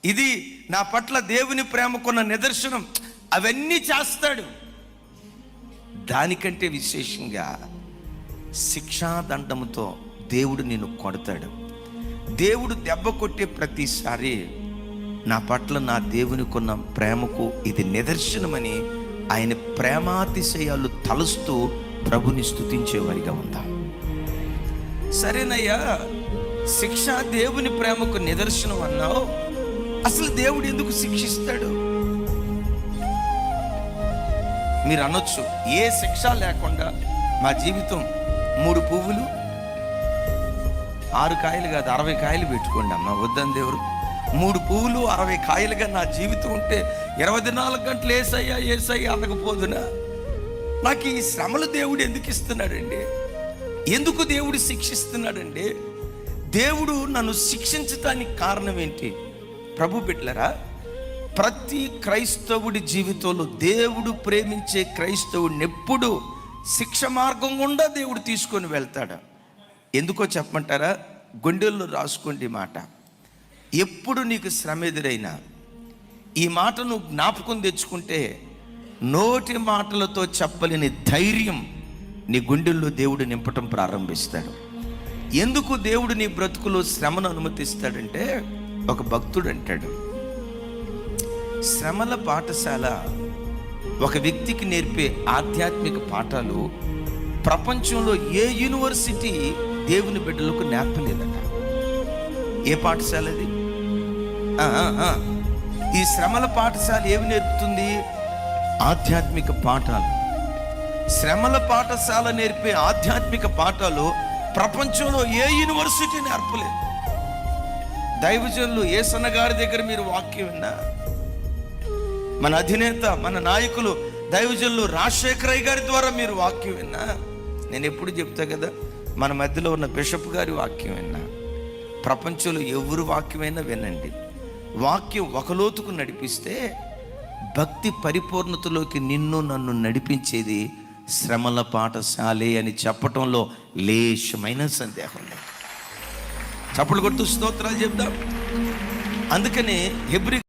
ఇది నా పట్ల దేవుని ప్రేమకున్న నిదర్శనం, అవన్నీ చేస్తాడు. దానికంటే విశేషంగా శిక్షాదండముతో దేవుడు నిన్ను కొడతాడు. దేవుడు దెబ్బ కొట్టే ప్రతిసారి నా పట్ల నా దేవునికున్న ప్రేమకు ఇది నిదర్శనమని ఆయన ప్రేమాతిశయాలు తలుస్తూ ప్రభుని స్తుతించేవారిగా ఉందాం. సరేనయ్యా, శిక్ష దేవుని ప్రేమకు నిదర్శనం అన్నావు, అసలు దేవుడు ఎందుకు శిక్షిస్తాడు? మీరు అనొచ్చు, ఏ శిక్ష లేకుండా మా జీవితం 3 పువ్వులు 6 కాయలు కాదు 60 కాయలు పెట్టుకోండి అమ్మ, వద్దని దేవుడు. 3 పువ్వులు 60 కాయలుగా నా జీవితం ఉంటే 24 గంటలు ఏసయ్యా అనకపోదునా? నాకు ఈ శ్రమలు దేవుడు ఎందుకు ఇస్తున్నాడండి? ఎందుకు దేవుడు శిక్షిస్తున్నాడండి? దేవుడు నన్ను శిక్షించటానికి కారణం ఏంటి? ప్రభు బిడ్డలారా, ప్రతి క్రైస్తవుడి జీవితంలో దేవుడు ప్రేమించే క్రైస్తవుడిని ఎప్పుడు శిక్ష మార్గం గుండా దేవుడు తీసుకొని వెళ్తాడు. ఎందుకో చెప్పమంటారా? గుండెల్లో రాసుకోండి మాట. ఎప్పుడు నీకు శ్రమ ఎదురైనా ఈ మాట నువ్వు జ్ఞాపకం తెచ్చుకుంటే నోటి మాటలతో చెప్పలేని ధైర్యం నీ గుండెల్లో దేవుడు నింపటం ప్రారంభిస్తాడు. ఎందుకు దేవుడు నీ బ్రతుకులో శ్రమను అనుమతిస్తాడంటే, ఒక భక్తుడు అంటాడు, శ్రమల పాఠశాల ఒక వ్యక్తికి నేర్పే ఆధ్యాత్మిక పాఠాలు ప్రపంచంలో ఏ యూనివర్సిటీ దేవుని బిడ్డలకు నేర్పలేదట. ఏ పాఠశాల అది? ఈ శ్రమల పాఠశాల ఏమి నేర్పుతుంది? ఆధ్యాత్మిక పాఠాలు. శ్రమల పాఠశాల నేర్పే ఆధ్యాత్మిక పాఠాలు ప్రపంచంలో ఏ యూనివర్సిటీ నేర్పలేదు. దైవజనులు యేసన్న గారి దగ్గర మీరు వాక్యం విన్నా, మన అధినేత మన నాయకులు దైవజనులు రాజశేఖరయ్య గారి ద్వారా మీరు వాక్యం విన్నా, నేను ఎప్పుడు చెప్తా కదా, మన మధ్యలో ఉన్న బిషప్ గారి వాక్యం విన్నా, ప్రపంచంలో ఎవరు వాక్యమైనా వినండి. వాక్యం ఒక లోతుకు నడిపిస్తే భక్తి పరిపూర్ణతలోకి నిన్ను నన్ను నడిపించేది శ్రమల పాఠశాలే అని చెప్పటంలో లేశమైన సందేహం లేదు. చప్పులు కొడుతూ స్తోత్రాలు చెప్దాం. అందుకనే హెబ్రీ